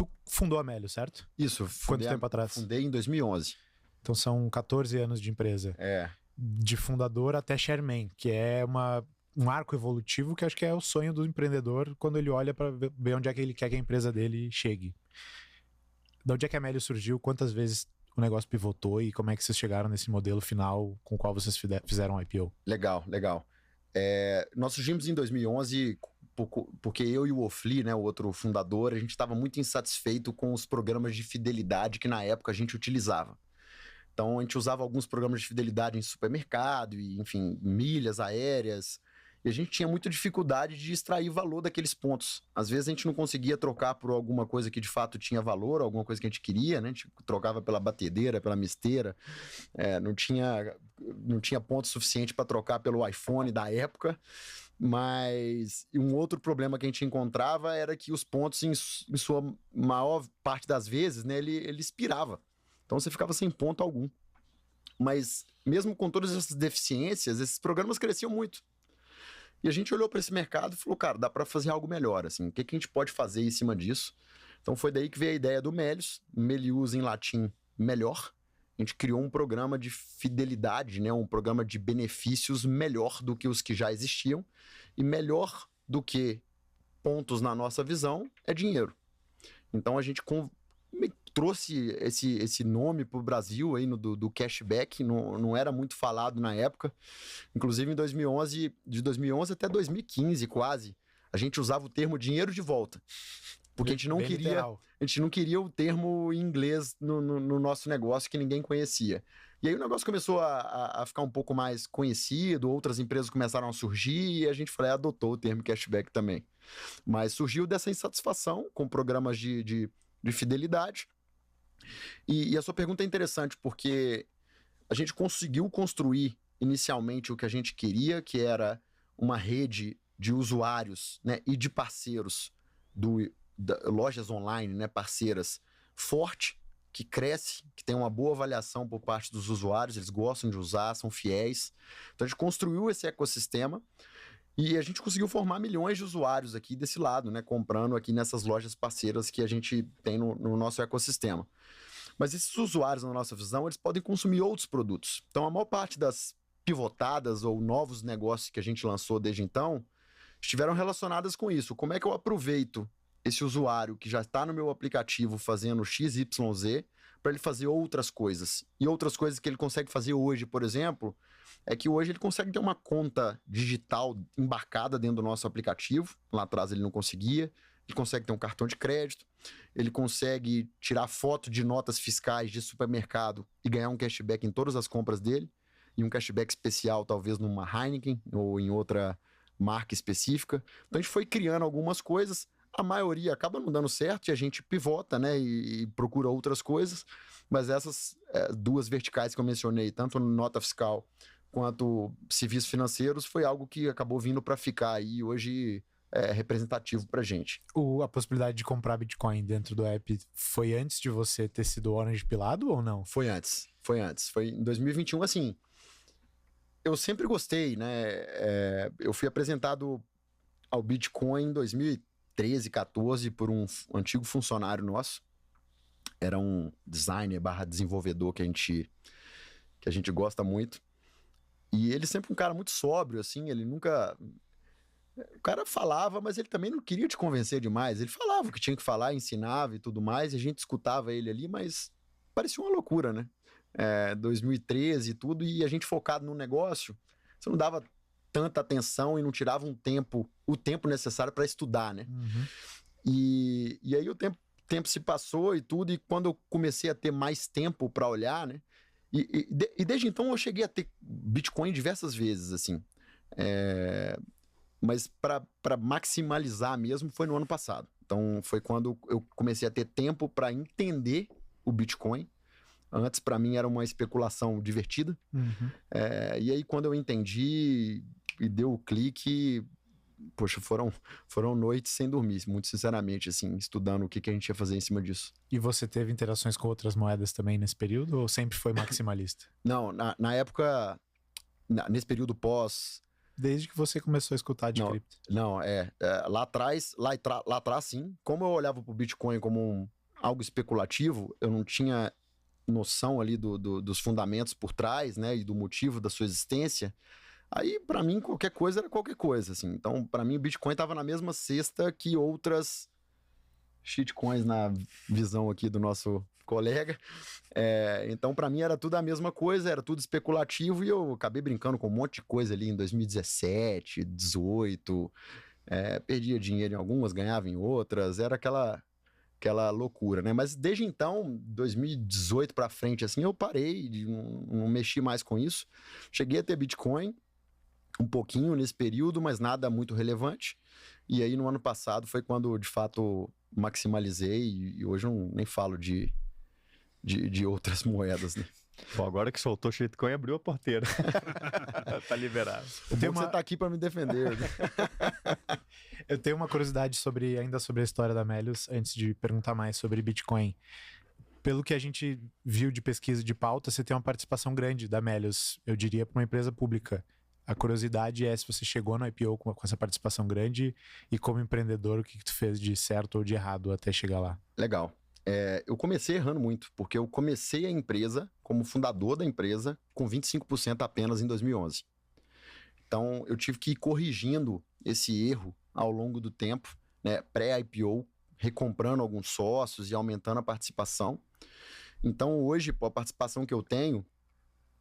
Tu fundou a Melius, certo? Isso. Quanto tempo atrás? Fundei em 2011. Então são 14 anos de empresa. De fundador até chairman, que é um arco evolutivo que acho que é o sonho do empreendedor quando ele olha para ver onde é que ele quer que a empresa dele chegue. De onde é que a Melius surgiu? Quantas vezes o negócio pivotou e como é que vocês chegaram nesse modelo final com o qual vocês fizeram o IPO? Legal. Nós surgimos em 2011 porque eu e o Ofli, né, o outro fundador, a gente estava muito insatisfeito com os programas de fidelidade que na época a gente utilizava. Então a gente usava alguns programas de fidelidade em supermercado, e, enfim, milhas aéreas, e a gente tinha muita dificuldade de extrair valor daqueles pontos. Às vezes a gente não conseguia trocar por alguma coisa que de fato tinha valor, alguma coisa que a gente queria, né? A gente trocava pela batedeira, pela misteira, não tinha ponto suficiente para trocar pelo iPhone da época. Mas um outro problema que a gente encontrava era que os pontos, em sua maior parte das vezes, né, ele expirava. Então você ficava sem ponto algum. Mas mesmo com todas essas deficiências, esses programas cresciam muito. E a gente olhou para esse mercado e falou, cara, dá para fazer algo melhor, assim. O que a gente pode fazer em cima disso? Então foi daí que veio a ideia do Melius. Melius em latim, melhor. A gente criou um programa de fidelidade, né? Um programa de benefícios melhor do que os que já existiam. E melhor do que pontos na nossa visão é dinheiro. Então a gente trouxe esse nome para o Brasil aí do cashback, não era muito falado na época. Inclusive em 2011, de 2011 até 2015 quase, a gente usava o termo dinheiro de volta. Porque a gente não queria o termo em inglês no nosso negócio que ninguém conhecia. E aí o negócio começou a ficar um pouco mais conhecido, outras empresas começaram a surgir e a gente adotou o termo cashback também. Mas surgiu dessa insatisfação com programas de fidelidade. E a sua pergunta é interessante porque a gente conseguiu construir inicialmente o que a gente queria, que era uma rede de usuários, né, e de parceiros lojas online, né, parceiras forte, que cresce, que tem uma boa avaliação por parte dos usuários, eles gostam de usar, são fiéis. Então a gente construiu esse ecossistema e a gente conseguiu formar milhões de usuários aqui desse lado, né, comprando aqui nessas lojas parceiras que a gente tem no nosso ecossistema. Mas esses usuários, na nossa visão, eles podem consumir outros produtos. Então a maior parte das pivotadas ou novos negócios que a gente lançou desde então estiveram relacionadas com isso. Como é que eu aproveito esse usuário que já está no meu aplicativo fazendo XYZ para ele fazer outras coisas? E outras coisas que ele consegue fazer hoje, por exemplo, é que hoje ele consegue ter uma conta digital embarcada dentro do nosso aplicativo. Lá atrás ele não conseguia. Ele consegue ter um cartão de crédito. Ele consegue tirar foto de notas fiscais de supermercado e ganhar um cashback em todas as compras dele. E um cashback especial, talvez numa Heineken ou em outra marca específica. Então a gente foi criando algumas coisas. A maioria acaba não dando certo e a gente pivota, né, e procura outras coisas, mas essas duas verticais que eu mencionei, tanto nota fiscal quanto serviços financeiros, foi algo que acabou vindo para ficar aí hoje representativo pra gente. A possibilidade de comprar Bitcoin dentro do app foi antes de você ter sido Orange pilado ou não? Foi antes. Foi em 2021, assim, eu sempre gostei, né, eu fui apresentado ao Bitcoin em 2013, 14 por um antigo funcionário nosso. Era um designer / desenvolvedor que a gente gosta muito. E ele sempre um cara muito sóbrio, assim, ele nunca... O cara falava, mas ele também não queria te convencer demais. Ele falava o que tinha que falar, ensinava e tudo mais, e a gente escutava ele ali, mas parecia uma loucura, né? 2013 e tudo, e a gente focado no negócio, você não dava tanta atenção e não tirava o tempo necessário para estudar, né? Uhum. E aí o tempo se passou e tudo, e quando eu comecei a ter mais tempo para olhar, né? E desde então eu cheguei a ter Bitcoin diversas vezes, assim. Mas para maximalizar mesmo foi no ano passado. Então foi quando eu comecei a ter tempo para entender o Bitcoin. Antes, para mim, era uma especulação divertida. Uhum. E aí, quando eu entendi e deu o clique, poxa, foram noites sem dormir, muito sinceramente, assim, estudando o que a gente ia fazer em cima disso. E você teve interações com outras moedas também nesse período ou sempre foi maximalista? Não, na época, nesse período pós desde que você começou a escutar de cripto. Não, lá atrás sim. Como eu olhava pro Bitcoin como algo especulativo, eu não tinha noção ali dos fundamentos por trás, né, e do motivo da sua existência. Aí, para mim, qualquer coisa era qualquer coisa, assim. Então, para mim, o Bitcoin tava na mesma cesta que outras shitcoins na visão aqui do nosso colega. Então, para mim, era tudo a mesma coisa, era tudo especulativo, e eu acabei brincando com um monte de coisa ali em 2017, 2018. Perdia dinheiro em algumas, ganhava em outras, era aquela loucura, né? Mas desde então, 2018 para frente, assim, eu parei, não mexi mais com isso. Cheguei a ter Bitcoin um pouquinho nesse período, mas nada muito relevante. E aí, no ano passado, foi quando, de fato, maximalizei, e hoje eu nem falo de outras moedas, né? Bom, agora que soltou o shitcoin, abriu a porteira. Tá liberado. Você tá aqui para me defender. Né? Eu tenho uma curiosidade ainda sobre a história da Melius, antes de perguntar mais sobre Bitcoin. Pelo que a gente viu de pesquisa de pauta, você tem uma participação grande da Melius, eu diria, para uma empresa pública. A curiosidade é se você chegou no IPO com essa participação grande e, como empreendedor, o que tu fez de certo ou de errado até chegar lá. Legal. Eu comecei errando muito, porque eu comecei a empresa como fundador da empresa com 25% apenas em 2011. Então, eu tive que ir corrigindo esse erro ao longo do tempo, né, pré-IPO, recomprando alguns sócios e aumentando a participação. Então, hoje, a participação que eu tenho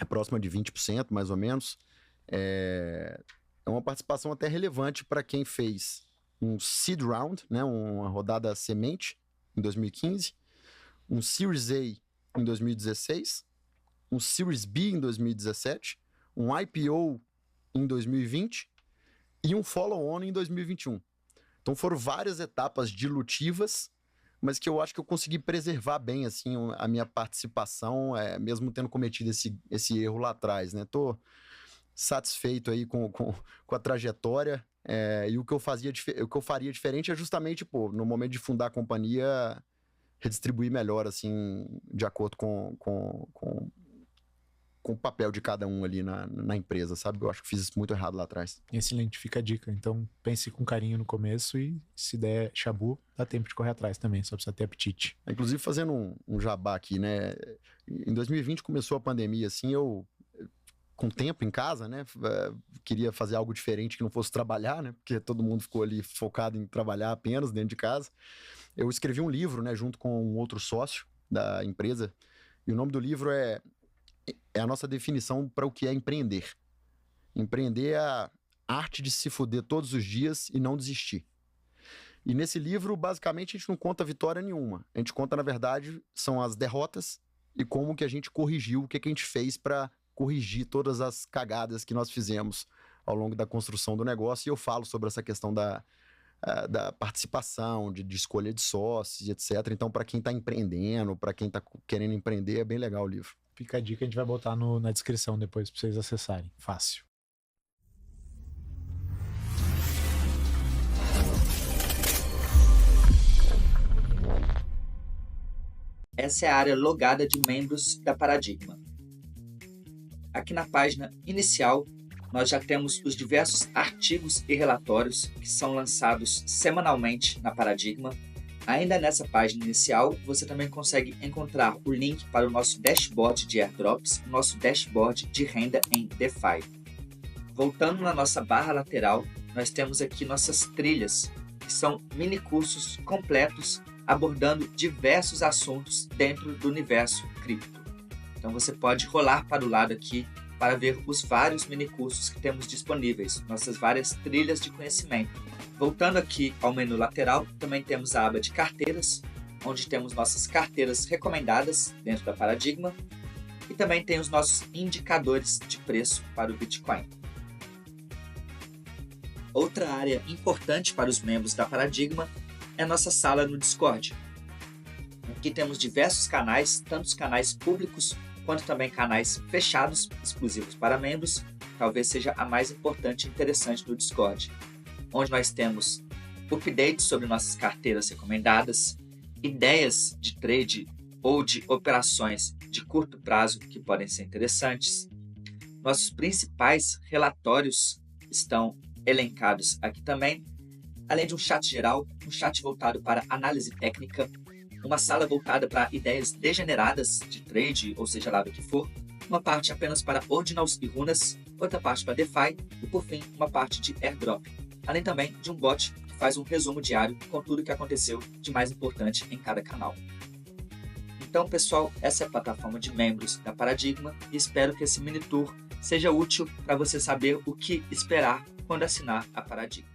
é próxima de 20%, mais ou menos. É uma participação até relevante para quem fez um seed round, né, uma rodada semente, em 2015, um Series A em 2016, um Series B em 2017, um IPO em 2020 e um follow-on em 2021. Então foram várias etapas dilutivas, mas que eu acho que eu consegui preservar bem assim, a minha participação, mesmo tendo cometido esse erro lá atrás, né? Tô satisfeito aí com a trajetória, e o que eu faria diferente é justamente, no momento de fundar a companhia, redistribuir melhor, assim, de acordo com o papel de cada um ali na empresa, sabe? Eu acho que fiz isso muito errado lá atrás. Excelente, fica a dica. Então, pense com carinho no começo e, se der chabu, dá tempo de correr atrás também, só precisa ter apetite. Inclusive, fazendo um jabá aqui, né? Em 2020 começou a pandemia, assim, eu com tempo em casa, né? Queria fazer algo diferente que não fosse trabalhar, né? Porque todo mundo ficou ali focado em trabalhar apenas dentro de casa. Eu escrevi um livro, né? Junto com um outro sócio da empresa. E o nome do livro é a nossa definição para o que é empreender. Empreender é a arte de se fuder todos os dias e não desistir. E nesse livro, basicamente, a gente não conta vitória nenhuma. A gente conta, na verdade, são as derrotas e como que a gente corrigiu, o que a gente fez para corrigir todas as cagadas que nós fizemos ao longo da construção do negócio. E eu falo sobre essa questão da participação, de escolha de sócios, etc. Então, para quem está empreendendo, para quem está querendo empreender, é bem legal o livro. Fica a dica, a gente vai botar na descrição depois para vocês acessarem. Fácil. Essa é a área logada de membros da Paradigma. Aqui na página inicial, nós já temos os diversos artigos e relatórios que são lançados semanalmente na Paradigma. Ainda nessa página inicial, você também consegue encontrar o link para o nosso dashboard de airdrops, o nosso dashboard de renda em DeFi. Voltando na nossa barra lateral, nós temos aqui nossas trilhas, que são mini cursos completos abordando diversos assuntos dentro do universo cripto. Então você pode rolar para o lado aqui para ver os vários minicursos que temos disponíveis, nossas várias trilhas de conhecimento. Voltando aqui ao menu lateral, também temos a aba de carteiras, onde temos nossas carteiras recomendadas dentro da Paradigma, e também tem os nossos indicadores de preço para o Bitcoin. Outra área importante para os membros da Paradigma é a nossa sala no Discord. Aqui temos diversos canais, tanto os canais públicos quanto também canais fechados, exclusivos para membros. Talvez seja a mais importante e interessante do Discord, onde nós temos updates sobre nossas carteiras recomendadas, ideias de trade ou de operações de curto prazo que podem ser interessantes, nossos principais relatórios estão elencados aqui também, além de um chat geral, um chat voltado para análise técnica, uma sala voltada para ideias degeneradas de trade, ou seja lá do que for, uma parte apenas para ordinals e runas, outra parte para DeFi e, por fim, uma parte de airdrop, além também de um bot que faz um resumo diário com tudo o que aconteceu de mais importante em cada canal. Então, pessoal, essa é a plataforma de membros da Paradigma e espero que esse mini tour seja útil para você saber o que esperar quando assinar a Paradigma.